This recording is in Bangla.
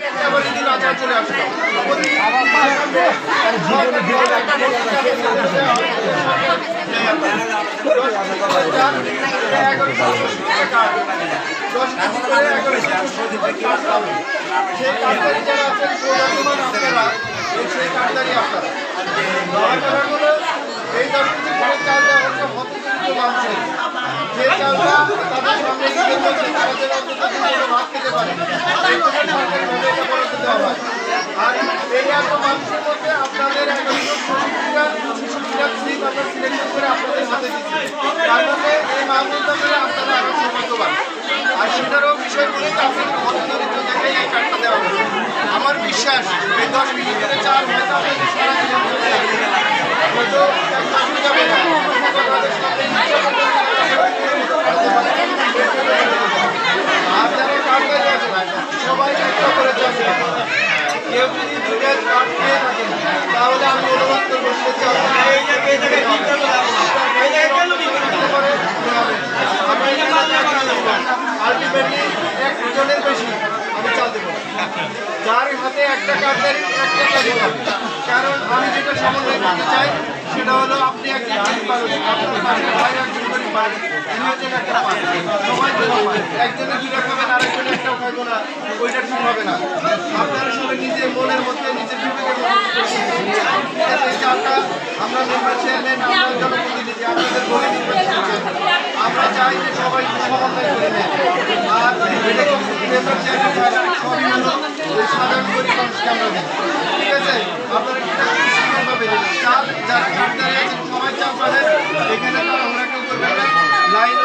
চলে আসলো সেই কার্ডদারি যারা আছেন আপনারা সেই কার্ডদারি আপনারা এই 10 কেজি করে চাল দেওয়া হচ্ছে হতদরিদ্র মানুষের যে চালটা তাদের সামনে তারা যেন অন্তত ভাত খেতে পারে সরকারিভাবে এটা বরাদ্দ দেওয়া হয়। আর এই এত মানুষের মধ্যে আপনাদের একজন স্লিপ আপনার সিলেকশন করে আপনাদের হাতে দিচ্ছে তার মধ্যে এই মাহমুদা করে আপনারা আরো সৌভাগ্যবান। আর সেটারও বিষয় বলে আপনাদের হতদরিদ্র জায়গায় এই কার্ডটা দেওয়া হচ্ছে। আমার বিশ্বাস এই 10 কেজি করে চাল হয়তো আপনাদের সারা জীবন চলে যাবে হয়তো যাবে না আর যারা কার্ডদারি আছে সবাই একটা করে যাবে। কেউ যদি দুইটা কার্ড পেয়ে থাকেন তাহলে আমি অনুরোধ করবো আলটিমেটলি 1 জনের বেশি আমি চাল দেবো যার হাতে একটা কার্ডদারি একটা কার্ডই পাবে। কারণ আমি যেটা সমন্বয় করতে চাই সেটা হলো আপনি একজন গরিব মানুষ আপনার পাশের ভাই একজন গরিব মানুষ তিনি হচ্ছেন একটা পান সবাই দুটো পান একজনে দুটো খাবেন আরেকজনে একটাও খাইবো না ওইটা ঠিক হবে না। আপনারা সবাই নিজের মনের মধ্যে নিজের বিবেকের মধ্যে এই চালটা আমরা মেম্বার চেয়ারম্যান আমরা জনপ্রতিনিধি আপনাদের বলে আমরা চাই যে সবাই সমন্বয় করে নেন। আর মেম্বার চেয়ারম্যান সবই হলো সাধারণ গরিব মানুষকে আমরা দিই ঠিক আছে। আপনারা চাল যারা কার্ডদারি আছেন সবাই চাল পাবেন এখানে আমরা কেউ করবেন না লাইন